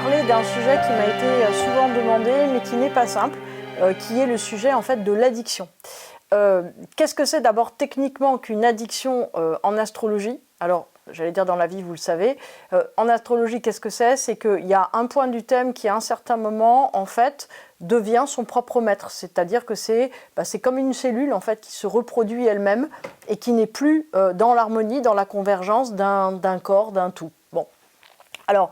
parler d'un sujet qui m'a été souvent demandé, mais qui n'est pas simple, qui est le sujet en fait de l'addiction. Qu'est-ce que c'est d'abord techniquement qu'une addiction en astrologie? Alors, j'allais dire dans la vie, vous le savez. En astrologie, qu'est-ce que c'est? C'est qu'il y a un point du thème qui, à un certain moment, en fait, devient son propre maître. C'est-à-dire que c'est comme une cellule, en fait, qui se reproduit elle-même et qui n'est plus dans l'harmonie, dans la convergence d'un corps, d'un tout. Bon. Alors,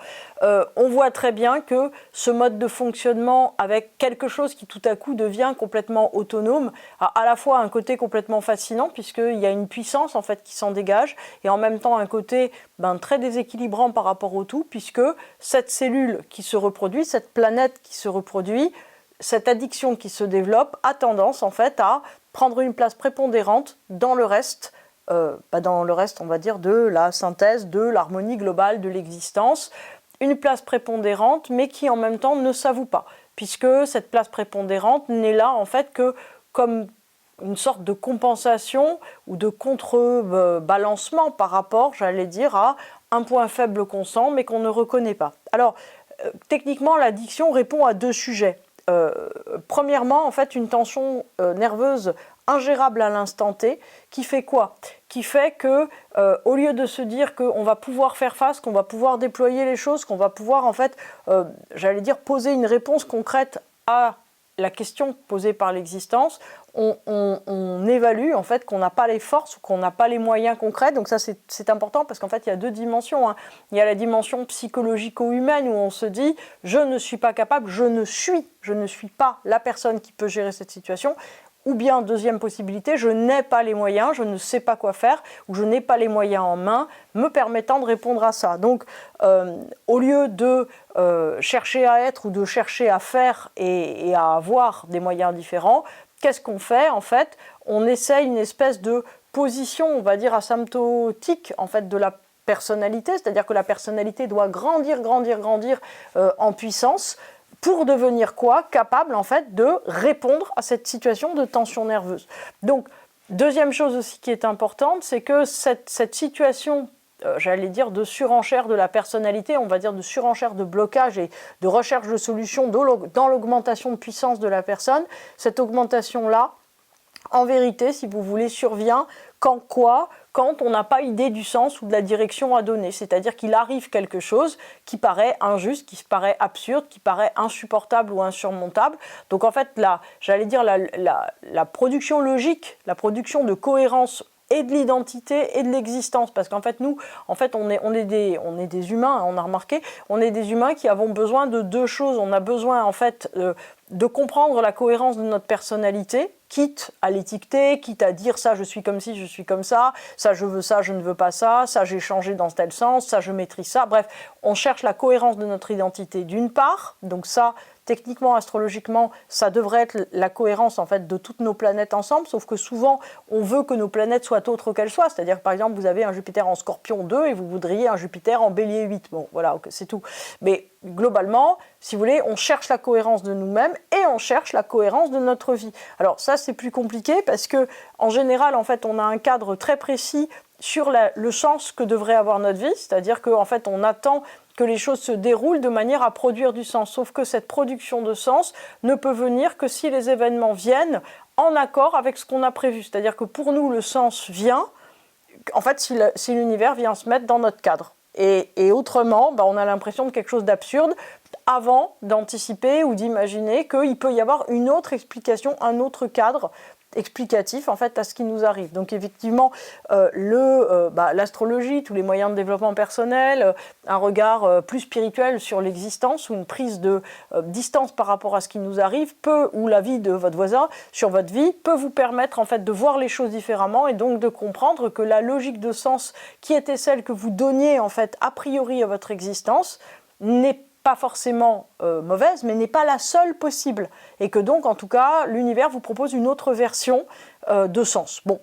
on voit très bien que ce mode de fonctionnement avec quelque chose qui tout à coup devient complètement autonome a à la fois un côté complètement fascinant puisqu'il y a une puissance en fait qui s'en dégage et en même temps un côté très déséquilibrant par rapport au tout puisque cette cellule qui se reproduit, cette planète qui se reproduit, cette addiction qui se développe a tendance en fait à prendre une place prépondérante dans le reste. On va dire, de la synthèse, de l'harmonie globale de l'existence, une place prépondérante, mais qui en même temps ne s'avoue pas, puisque cette place prépondérante n'est là en fait que comme une sorte de compensation ou de contrebalancement par rapport, j'allais dire, à un point faible qu'on sent, mais qu'on ne reconnaît pas. Alors, techniquement, l'addiction répond à deux sujets. Premièrement, en fait, une tension nerveuse ingérable à l'instant T, qui fait quoi? Qui fait que, au lieu de se dire qu'on va pouvoir faire face, qu'on va pouvoir déployer les choses, qu'on va pouvoir, en fait, j'allais dire, poser une réponse concrète à la question posée par l'existence, on évalue en fait qu'on n'a pas les forces ou qu'on n'a pas les moyens concrets. Donc ça c'est important parce qu'en fait il y a deux dimensions. Hein. Il y a la dimension psychologico-humaine où on se dit je ne suis pas capable, je ne suis pas la personne qui peut gérer cette situation. Ou bien, deuxième possibilité, je n'ai pas les moyens, je ne sais pas quoi faire, ou je n'ai pas les moyens en main me permettant de répondre à ça. Donc, au lieu de chercher à être ou de chercher à faire et à avoir des moyens différents, qu'est-ce qu'on fait en fait? On essaie une espèce de position, on va dire, asymptotique en fait, de la personnalité, c'est-à-dire que la personnalité doit grandir en puissance, pour devenir quoi? Capable en fait de répondre à cette situation de tension nerveuse. Donc, deuxième chose aussi qui est importante, c'est que cette situation, j'allais dire, de surenchère de la personnalité, on va dire de surenchère de blocage et de recherche de solutions dans l'augmentation de puissance de la personne, cette augmentation-là, en vérité, si vous voulez, survient quand on n'a pas idée du sens ou de la direction à donner. C'est-à-dire qu'il arrive quelque chose qui paraît injuste, qui paraît absurde, qui paraît insupportable ou insurmontable. Donc en fait, j'allais dire la production logique, la production de cohérence et de l'identité et de l'existence, parce qu'en fait nous, on est des humains, on a remarqué, on est des humains qui avons besoin de deux choses. On a besoin en fait de comprendre la cohérence de notre personnalité, quitte à l'étiqueter, quitte à dire ça je suis comme ci, je suis comme ça je veux ça, je ne veux pas ça j'ai changé dans tel sens, ça je maîtrise ça, bref, on cherche la cohérence de notre identité d'une part, donc ça, techniquement, astrologiquement, ça devrait être la cohérence en fait de toutes nos planètes ensemble, sauf que souvent on veut que nos planètes soient autres qu'elles soient, c'est-à-dire que par exemple vous avez un Jupiter en Scorpion 2 et vous voudriez un Jupiter en Bélier 8, bon voilà, c'est tout, mais globalement, si vous voulez, on cherche la cohérence de nous-mêmes et on cherche la cohérence de notre vie. Alors ça, c'est plus compliqué parce que, en général, en fait, on a un cadre très précis sur le sens que devrait avoir notre vie, c'est-à-dire qu'en fait, on attend que les choses se déroulent de manière à produire du sens. Sauf que cette production de sens ne peut venir que si les événements viennent en accord avec ce qu'on a prévu. C'est-à-dire que pour nous, le sens vient, en fait, si l'univers vient se mettre dans notre cadre. Et autrement, on a l'impression de quelque chose d'absurde avant d'anticiper ou d'imaginer qu'il peut y avoir une autre explication, un autre cadre explicatif en fait à ce qui nous arrive. Donc effectivement, l'astrologie, tous les moyens de développement personnel, un regard plus spirituel sur l'existence ou une prise de distance par rapport à ce qui nous arrive ou la vie de votre voisin sur votre vie peut vous permettre en fait de voir les choses différemment et donc de comprendre que la logique de sens qui était celle que vous donniez en fait a priori à votre existence n'est pas forcément mauvaise, mais n'est pas la seule possible. Et que donc, en tout cas, l'univers vous propose une autre version de sens. Bon,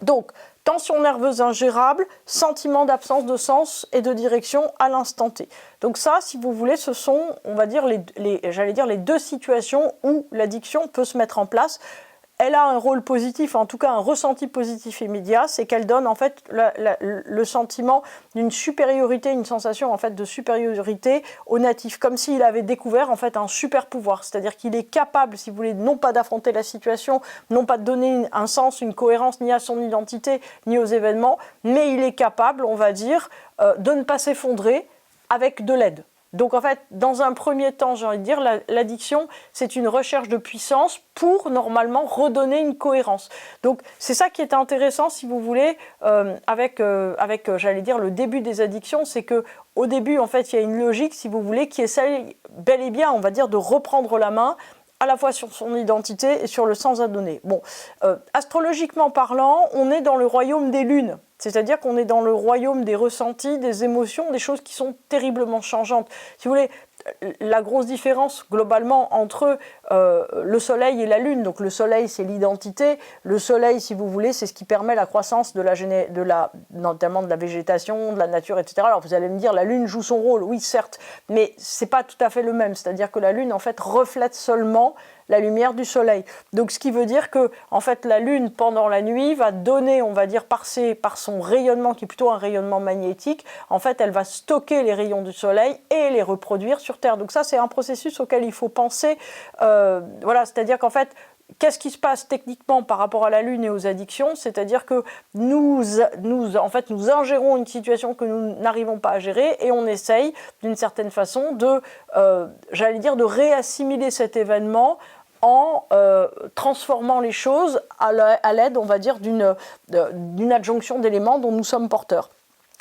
donc, tension nerveuse ingérable, sentiment d'absence de sens et de direction à l'instant T. Donc ça, si vous voulez, ce sont, on va dire, les deux situations où l'addiction peut se mettre en place. elle a un rôle positif, en tout cas un ressenti positif immédiat, c'est qu'elle donne en fait le sentiment d'une supériorité, une sensation en fait de supériorité au natif, comme s'il avait découvert en fait un super pouvoir, c'est-à-dire qu'il est capable, si vous voulez, non pas d'affronter la situation, non pas de donner un sens, une cohérence ni à son identité, ni aux événements, mais il est capable, on va dire, de ne pas s'effondrer avec de l'aide. Donc en fait, dans un premier temps, j'ai envie de dire, l'addiction, c'est une recherche de puissance pour normalement redonner une cohérence. Donc c'est ça qui est intéressant, si vous voulez, avec j'allais dire, le début des addictions, c'est que au début, en fait, il y a une logique, si vous voulez, qui essaye bel et bien, on va dire, de reprendre la main, à la fois sur son identité et sur le sens à donner. Bon, astrologiquement parlant, on est dans le royaume des lunes. C'est-à-dire qu'on est dans le royaume des ressentis, des émotions, des choses qui sont terriblement changeantes. Si vous voulez, la grosse différence globalement entre le soleil et la lune, donc le soleil c'est l'identité, le soleil si vous voulez c'est ce qui permet la croissance notamment de la végétation, de la nature, etc. Alors vous allez me dire la lune joue son rôle, oui certes, mais c'est pas tout à fait le même, c'est-à-dire que la lune en fait reflète seulement la lumière du soleil. Donc ce qui veut dire que en fait la lune pendant la nuit va donner, on va dire par son rayonnement qui est plutôt un rayonnement magnétique, en fait elle va stocker les rayons du soleil et les reproduire sur Terre. Donc ça c'est un processus auquel il faut penser, voilà, c'est-à-dire qu'en fait qu'est-ce qui se passe techniquement par rapport à la Lune et aux addictions? C'est-à-dire que nous ingérons une situation que nous n'arrivons pas à gérer et on essaye d'une certaine façon de, j'allais dire, de réassimiler cet événement en transformant les choses à l'aide, on va dire, d'une adjonction d'éléments dont nous sommes porteurs.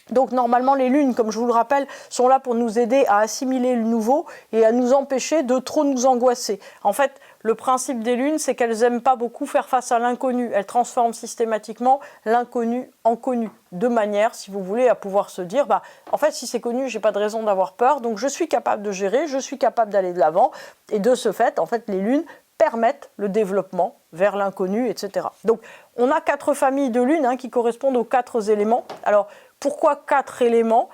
Donc normalement les lunes, comme je vous le rappelle, sont là pour nous aider à assimiler le nouveau et à nous empêcher de trop nous angoisser. En fait, le principe des lunes, c'est qu'elles n'aiment pas beaucoup faire face à l'inconnu. Elles transforment systématiquement l'inconnu en connu, de manière, si vous voulez, à pouvoir se dire, en fait, si c'est connu, j'ai pas de raison d'avoir peur, donc je suis capable de gérer, je suis capable d'aller de l'avant. Et de ce fait, en fait, les lunes permettent le développement vers l'inconnu, etc. Donc, on a 4 familles de lunes qui correspondent aux 4 éléments. Alors, pourquoi 4 éléments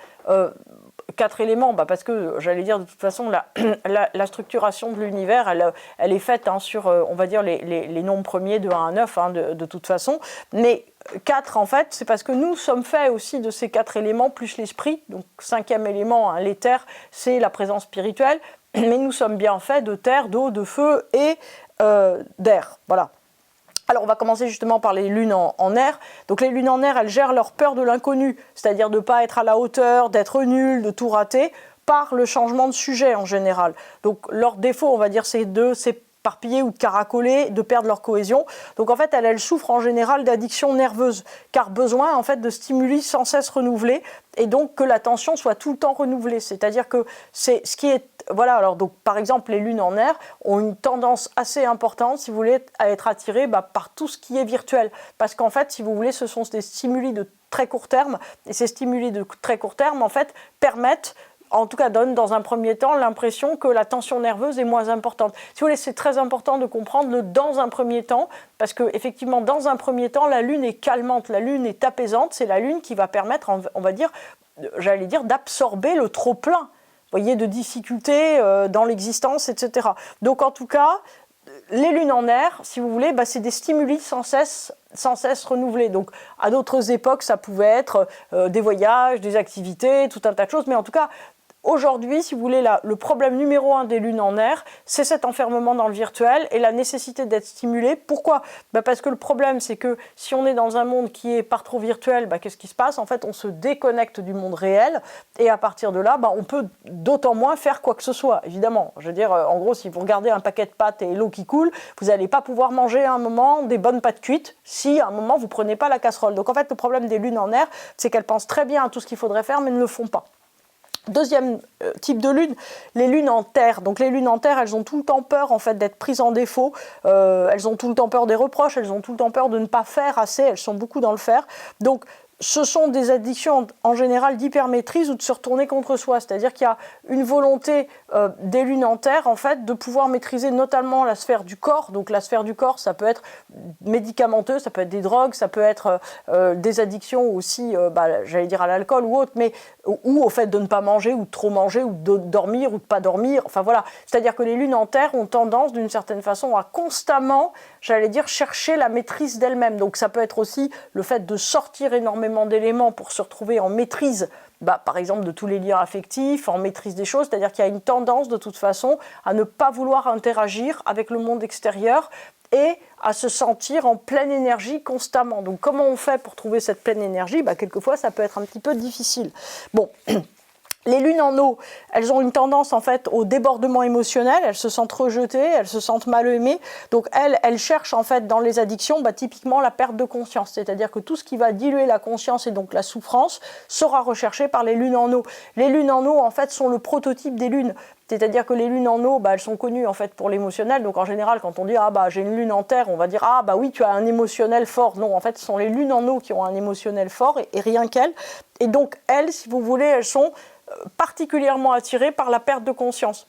4 éléments, parce que, j'allais dire, de toute façon, la structuration de l'univers, elle est faite sur, on va dire, les nombres premiers de 1 à 9, de toute façon. Mais 4, en fait, c'est parce que nous sommes faits aussi de ces 4 éléments, plus l'esprit. Donc, 5e élément, l'éther, c'est la présence spirituelle. Mais nous sommes bien faits de terre, d'eau, de feu et d'air. Voilà. Alors on va commencer justement par les lunes en air. Donc les lunes en air, elles gèrent leur peur de l'inconnu, c'est-à-dire de ne pas être à la hauteur, d'être nul, de tout rater, par le changement de sujet en général. Donc leur défaut, on va dire, c'est de s'éparpiller ou de caracoler, de perdre leur cohésion. Donc en fait, elles souffrent en général d'addiction nerveuse, car besoin en fait de stimuli sans cesse renouvelés, et donc que l'attention soit tout le temps renouvelée. C'est-à-dire que c'est ce qui est... Voilà, alors donc par exemple les lunes en air ont une tendance assez importante, si vous voulez, à être attirées par tout ce qui est virtuel. Parce qu'en fait, si vous voulez, ce sont des stimuli de très court terme, et ces stimuli de très court terme, en fait, permettent, en tout cas donnent dans un premier temps l'impression que la tension nerveuse est moins importante. Si vous voulez, c'est très important de comprendre le dans un premier temps, parce que effectivement, dans un premier temps, la lune est calmante, la lune est apaisante, c'est la lune qui va permettre, on va dire, j'allais dire, d'absorber le trop-plein, voyez, de difficultés dans l'existence, etc. Donc en tout cas, les lunes en air, si vous voulez, c'est des stimuli sans cesse renouvelés. Donc à d'autres époques, ça pouvait être des voyages, des activités, tout un tas de choses, mais en tout cas, aujourd'hui, si vous voulez, le problème numéro 1 des lunes en air, c'est cet enfermement dans le virtuel et la nécessité d'être stimulé. Pourquoi ? Parce que le problème, c'est que si on est dans un monde qui est par trop virtuel, qu'est-ce qui se passe ? En fait, on se déconnecte du monde réel et à partir de là, on peut d'autant moins faire quoi que ce soit, évidemment. Je veux dire, en gros, si vous regardez un paquet de pâtes et l'eau qui coule, vous n'allez pas pouvoir manger à un moment des bonnes pâtes cuites si à un moment vous ne prenez pas la casserole. Donc en fait, le problème des lunes en air, c'est qu'elles pensent très bien à tout ce qu'il faudrait faire, mais ne le font pas. Deuxième type de lune, les lunes en terre. Donc les lunes en terre, elles ont tout le temps peur en fait d'être prises en défaut, elles ont tout le temps peur des reproches, elles ont tout le temps peur de ne pas faire assez, elles sont beaucoup dans le faire. Donc ce sont des addictions en général d'hypermaîtrise ou de se retourner contre soi. C'est-à-dire qu'il y a une volonté des lunes en terre, en fait, de pouvoir maîtriser notamment la sphère du corps. Donc la sphère du corps, ça peut être médicamenteux, ça peut être des drogues, ça peut être des addictions aussi, j'allais dire à l'alcool ou autre, mais ou au fait de ne pas manger ou de trop manger ou de dormir ou de pas dormir. Enfin voilà, c'est-à-dire que les lunes en terre ont tendance d'une certaine façon à constamment j'allais dire, chercher la maîtrise d'elle-même. Donc ça peut être aussi le fait de sortir énormément d'éléments pour se retrouver en maîtrise, par exemple de tous les liens affectifs, en maîtrise des choses, c'est-à-dire qu'il y a une tendance de toute façon à ne pas vouloir interagir avec le monde extérieur et à se sentir en pleine énergie constamment. Donc comment on fait pour trouver cette pleine énergie? Quelquefois ça peut être un petit peu difficile. Bon. Les lunes en eau, elles ont une tendance en fait au débordement émotionnel, elles se sentent rejetées, elles se sentent mal aimées. Donc elles cherchent en fait dans les addictions typiquement la perte de conscience. C'est-à-dire que tout ce qui va diluer la conscience et donc la souffrance sera recherché par les lunes en eau. Les lunes en eau en fait sont le prototype des lunes. C'est-à-dire que les lunes en eau, elles sont connues en fait pour l'émotionnel. Donc en général, quand on dit j'ai une lune en terre, on va dire oui, tu as un émotionnel fort. Non, en fait, ce sont les lunes en eau qui ont un émotionnel fort et rien qu'elles. Et donc elles, si vous voulez, elles sont particulièrement attirées par la perte de conscience.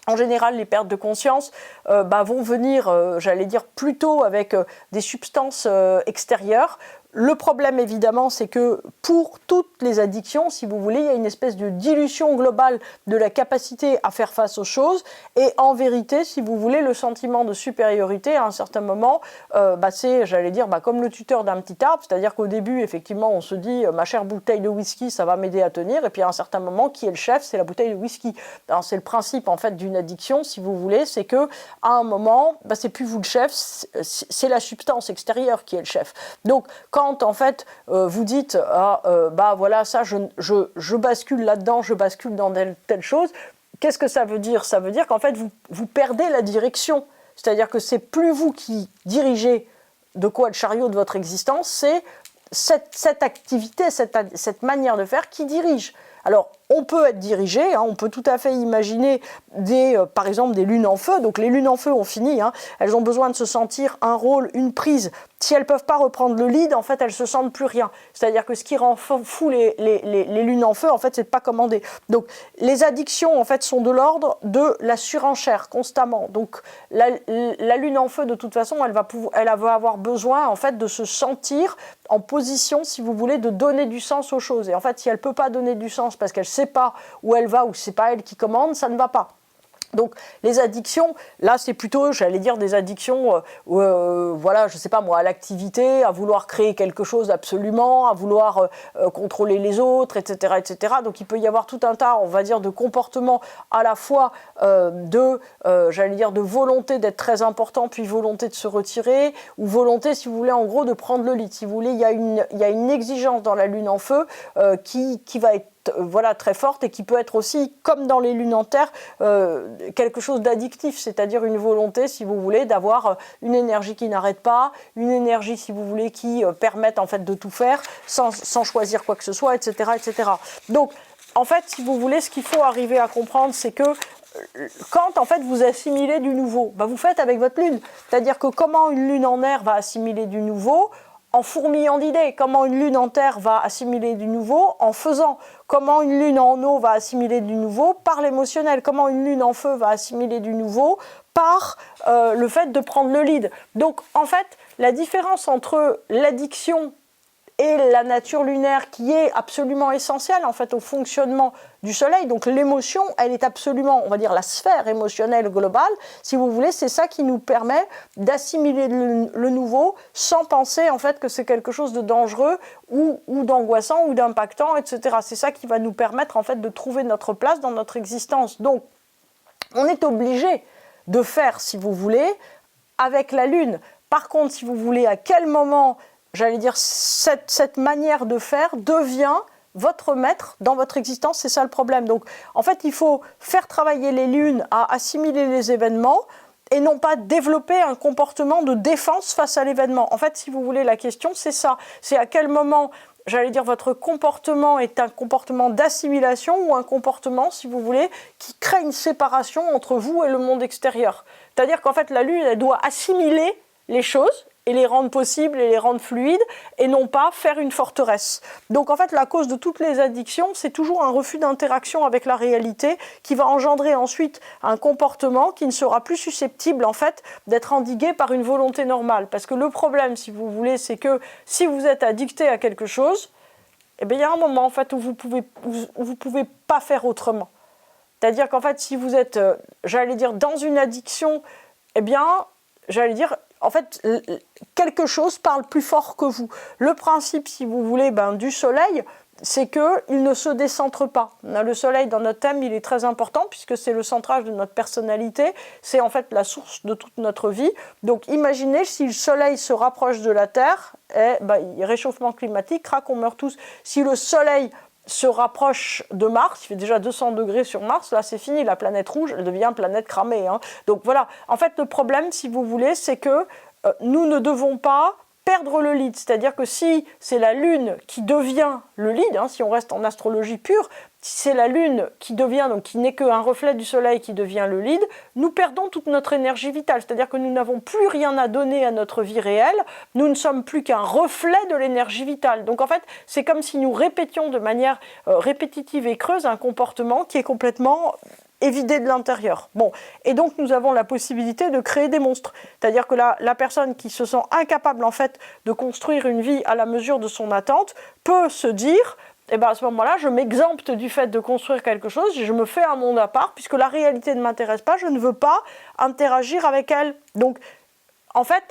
En général, les pertes de conscience vont venir, j'allais dire, plutôt avec des substances extérieures. Le problème, évidemment, c'est que pour toutes les addictions, si vous voulez, il y a une espèce de dilution globale de la capacité à faire face aux choses. Et en vérité, si vous voulez, le sentiment de supériorité, à un certain moment, c'est, j'allais dire, comme le tuteur d'un petit arbre. C'est-à-dire qu'au début, effectivement, on se dit « ma chère bouteille de whisky, ça va m'aider à tenir ». Et puis à un certain moment, qui est le chef? C'est la bouteille de whisky. Alors c'est le principe, en fait, d'une addiction, si vous voulez, c'est qu'à un moment, c'est plus vous le chef, c'est la substance extérieure qui est le chef. Donc, quand en fait vous dites voilà, ça je bascule là-dedans, je bascule dans telle chose, qu'est-ce que ça veut dire? Ça veut dire qu'en fait vous perdez la direction, c'est-à-dire que c'est plus vous qui dirigez de quoi le chariot de votre existence, c'est cette activité, cette manière de faire qui dirige. Alors, on peut être dirigé, on peut tout à fait imaginer par exemple des lunes en feu. Donc les lunes en feu ont fini, elles ont besoin de se sentir un rôle, une prise. Si elles ne peuvent pas reprendre le lead, en fait, elles ne se sentent plus rien. C'est-à-dire que ce qui rend fou les lunes en feu, en fait, c'est de ne pas commander. Donc les addictions, en fait, sont de l'ordre de la surenchère constamment. Donc la lune en feu, de toute façon, elle va avoir besoin, en fait, de se sentir en position, si vous voulez, de donner du sens aux choses. Et en fait, si elle ne peut pas donner du sens parce qu'elle ne sait pas où elle va ou c'est pas elle qui commande, ça ne va pas. Donc les addictions, là c'est plutôt, j'allais dire, des addictions, voilà, je sais pas moi, à l'activité, à vouloir créer quelque chose absolument, à vouloir contrôler les autres, etc., etc. Donc il peut y avoir tout un tas, on va dire, de comportements à la fois j'allais dire, de volonté d'être très important, puis volonté de se retirer, ou volonté, si vous voulez, en gros, de prendre le lead. Si vous voulez, il y a une exigence dans la lune en feu qui va être très forte et qui peut être aussi, comme dans les lunes en terre, quelque chose d'addictif, c'est-à-dire une volonté, si vous voulez, d'avoir une énergie qui n'arrête pas, une énergie, si vous voulez, qui permette en fait de tout faire sans choisir quoi que ce soit, etc., etc. Donc, en fait, si vous voulez, ce qu'il faut arriver à comprendre, c'est que quand en fait vous assimilez du nouveau, vous faites avec votre lune. C'est-à-dire que comment une lune en air va assimiler du nouveau? En fourmillant d'idées. Comment une lune en terre va assimiler du nouveau? En faisant. Comment une lune en eau va assimiler du nouveau? Par l'émotionnel. Comment une lune en feu va assimiler du nouveau? Par le fait de prendre le lead. Donc en fait, la différence entre l'addiction et la nature lunaire qui est absolument essentielle en fait au fonctionnement du soleil, donc l'émotion, elle est absolument, on va dire, la sphère émotionnelle globale, si vous voulez, c'est ça qui nous permet d'assimiler le nouveau sans penser en fait que c'est quelque chose de dangereux ou d'angoissant ou d'impactant, etc. C'est ça qui va nous permettre en fait de trouver notre place dans notre existence. Donc, on est obligé de faire, si vous voulez, avec la Lune. Par contre, si vous voulez, à quel moment, j'allais dire, cette manière de faire devient votre maître dans votre existence, c'est ça le problème. Donc, en fait, il faut faire travailler les lunes à assimiler les événements et non pas développer un comportement de défense face à l'événement. En fait, si vous voulez, la question, c'est ça. C'est à quel moment, j'allais dire, votre comportement est un comportement d'assimilation ou un comportement, si vous voulez, qui crée une séparation entre vous et le monde extérieur. C'est-à-dire qu'en fait, la lune, elle doit assimiler les choses et les rendre possibles et les rendre fluides, et non pas faire une forteresse. Donc en fait, la cause de toutes les addictions, c'est toujours un refus d'interaction avec la réalité qui va engendrer ensuite un comportement qui ne sera plus susceptible en fait d'être endigué par une volonté normale. Parce que le problème, si vous voulez, c'est que si vous êtes addicté à quelque chose, eh bien, il y a un moment en fait où vous pouvez pas faire autrement. C'est-à-dire qu'en fait, si vous êtes, j'allais dire, dans une addiction, eh bien, j'allais dire, en fait, quelque chose parle plus fort que vous. Le principe, si vous voulez, du soleil, c'est qu'il ne se décentre pas. Le soleil, dans notre thème, il est très important puisque c'est le centrage de notre personnalité. C'est en fait la source de toute notre vie. Donc imaginez si le soleil se rapproche de la Terre, réchauffement climatique, crac, on meurt tous. Si le soleil se rapproche de Mars, il fait déjà 200 degrés sur Mars, là c'est fini, la planète rouge, elle devient planète cramée. Donc voilà, en fait le problème, si vous voulez, c'est que nous ne devons pas perdre le lead, c'est-à-dire que si c'est la Lune qui devient le lead, si on reste en astrologie pure, si c'est la Lune qui devient, donc qui n'est qu'un reflet du Soleil qui devient le lead, nous perdons toute notre énergie vitale, c'est-à-dire que nous n'avons plus rien à donner à notre vie réelle, nous ne sommes plus qu'un reflet de l'énergie vitale. Donc en fait, c'est comme si nous répétions de manière répétitive et creuse un comportement qui est complètement évidé de l'intérieur. Bon, et donc nous avons la possibilité de créer des monstres. C'est-à-dire que la personne qui se sent incapable en fait de construire une vie à la mesure de son attente peut se dire, à ce moment-là, je m'exempte du fait de construire quelque chose, je me fais un monde à part, puisque la réalité ne m'intéresse pas, je ne veux pas interagir avec elle. Donc, en fait,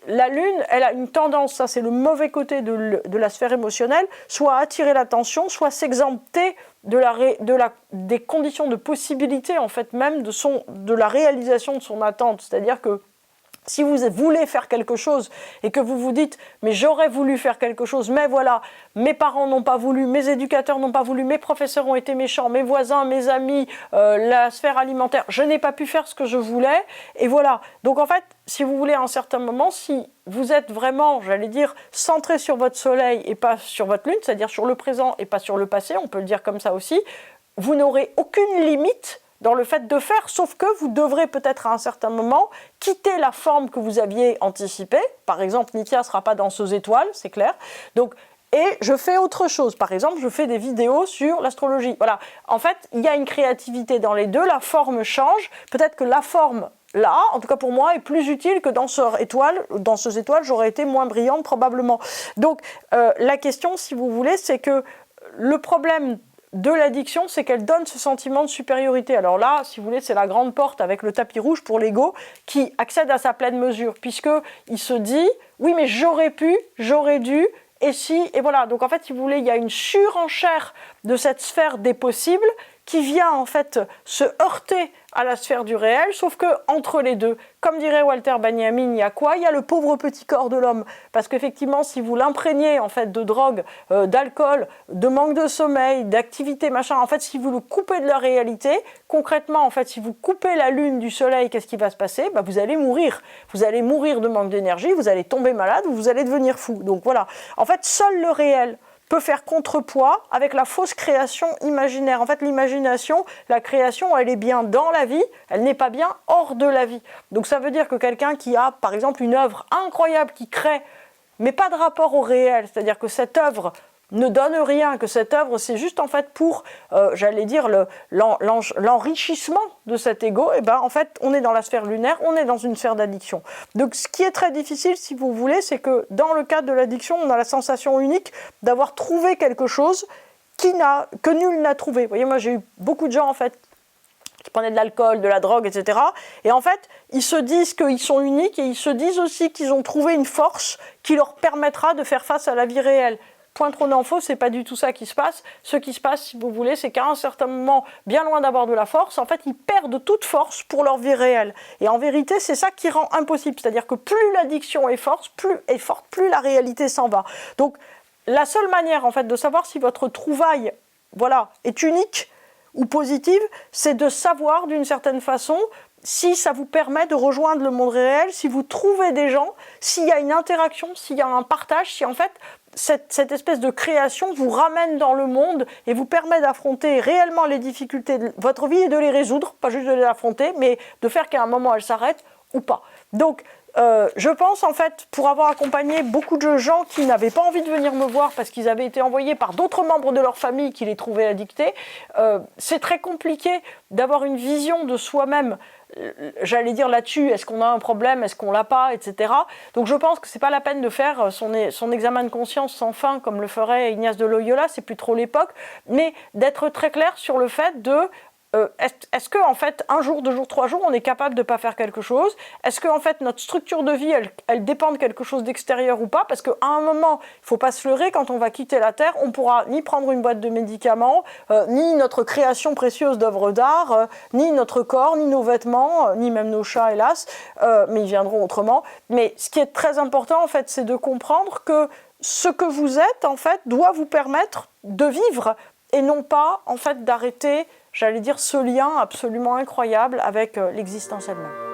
la Lune, elle a une tendance, ça c'est le mauvais côté de la sphère émotionnelle, soit à attirer l'attention, soit s'exempter des conditions de possibilité, en fait, même de la réalisation de son attente. C'est-à-dire que si vous voulez faire quelque chose et que vous vous dites « mais j'aurais voulu faire quelque chose, mais voilà, mes parents n'ont pas voulu, mes éducateurs n'ont pas voulu, mes professeurs ont été méchants, mes voisins, mes amis, la sphère alimentaire, je n'ai pas pu faire ce que je voulais. » Et voilà. Donc en fait, si vous voulez, à un certain moment, si vous êtes vraiment, j'allais dire, centré sur votre soleil et pas sur votre lune, c'est-à-dire sur le présent et pas sur le passé, on peut le dire comme ça aussi, vous n'aurez aucune limite dans le fait de faire, sauf que vous devrez peut-être à un certain moment quitter la forme que vous aviez anticipée. Par exemple, Nithya ne sera pas danseuse étoile, c'est clair. Donc, et je fais autre chose. Par exemple, je fais des vidéos sur l'astrologie. Voilà. En fait, il y a une créativité dans les deux, la forme change. Peut-être que la forme, là, en tout cas pour moi, est plus utile que danseur étoile. Danseuse étoile, j'aurais été moins brillante probablement. Donc, la question, si vous voulez, c'est que le problème de l'addiction, c'est qu'elle donne ce sentiment de supériorité. Alors là, si vous voulez, c'est la grande porte avec le tapis rouge pour l'ego qui accède à sa pleine mesure, puisqu'il se dit « oui, mais j'aurais pu, j'aurais dû, et si ?» Et voilà, donc en fait, si vous voulez, il y a une surenchère de cette sphère des possibles qui vient en fait se heurter à la sphère du réel, sauf que entre les deux, comme dirait Walter Benjamin, il y a quoi? Il y a le pauvre petit corps de l'homme, parce qu'effectivement, si vous l'imprégnez en fait de drogue, d'alcool, de manque de sommeil, d'activité, machin, en fait, si vous le coupez de la réalité, concrètement, en fait, si vous coupez la lune du soleil, qu'est-ce qui va se passer? Vous allez mourir. Vous allez mourir de manque d'énergie, vous allez tomber malade, ou vous allez devenir fou. Donc voilà. En fait, seul le réel peut faire contrepoids avec la fausse création imaginaire. En fait, l'imagination, la création, elle est bien dans la vie, elle n'est pas bien hors de la vie. Donc ça veut dire que quelqu'un qui a, par exemple, une œuvre incroyable qui crée, mais pas de rapport au réel, c'est-à-dire que cette œuvre ne donne rien, que cette œuvre, c'est juste en fait pour, j'allais dire, l'enrichissement de cet ego, et en fait, on est dans la sphère lunaire, on est dans une sphère d'addiction. Donc, ce qui est très difficile, si vous voulez, c'est que dans le cadre de l'addiction, on a la sensation unique d'avoir trouvé quelque chose que nul n'a trouvé. Vous voyez, moi, j'ai eu beaucoup de gens, en fait, qui prenaient de l'alcool, de la drogue, etc. Et en fait, ils se disent qu'ils sont uniques et ils se disent aussi qu'ils ont trouvé une force qui leur permettra de faire face à la vie réelle. Point trop d'infos, c'est pas du tout ça qui se passe. Ce qui se passe, si vous voulez, c'est qu'à un certain moment, bien loin d'avoir de la force, en fait, ils perdent toute force pour leur vie réelle. Et en vérité, c'est ça qui rend impossible. C'est-à-dire que plus l'addiction est forte, plus la réalité s'en va. Donc, la seule manière, en fait, de savoir si votre trouvaille, est unique ou positive, c'est de savoir, d'une certaine façon, si ça vous permet de rejoindre le monde réel, si vous trouvez des gens, s'il y a une interaction, s'il y a un partage, si en fait cette espèce de création vous ramène dans le monde et vous permet d'affronter réellement les difficultés de votre vie et de les résoudre, pas juste de les affronter, mais de faire qu'à un moment elles s'arrêtent ou pas. Donc je pense en fait, pour avoir accompagné beaucoup de gens qui n'avaient pas envie de venir me voir parce qu'ils avaient été envoyés par d'autres membres de leur famille qui les trouvaient addictés, c'est très compliqué d'avoir une vision de soi-même, j'allais dire là-dessus, est-ce qu'on a un problème, est-ce qu'on l'a pas, etc. Donc je pense que c'est pas la peine de faire son examen de conscience sans fin comme le ferait Ignace de Loyola, c'est plus trop l'époque, mais d'être très clair sur le fait de est-ce que en fait, un jour, 2 jours, 3 jours, on est capable de ne pas faire quelque chose? Est-ce que en fait, notre structure de vie, elle dépend de quelque chose d'extérieur ou pas? Parce qu'à un moment, il ne faut pas se leurrer, quand on va quitter la Terre, on ne pourra ni prendre une boîte de médicaments, ni notre création précieuse d'œuvres d'art, ni notre corps, ni nos vêtements, ni même nos chats, hélas, mais ils viendront autrement. Mais ce qui est très important, en fait, c'est de comprendre que ce que vous êtes, en fait, doit vous permettre de vivre et non pas, en fait, d'arrêter, j'allais dire, ce lien absolument incroyable avec l'existence elle-même.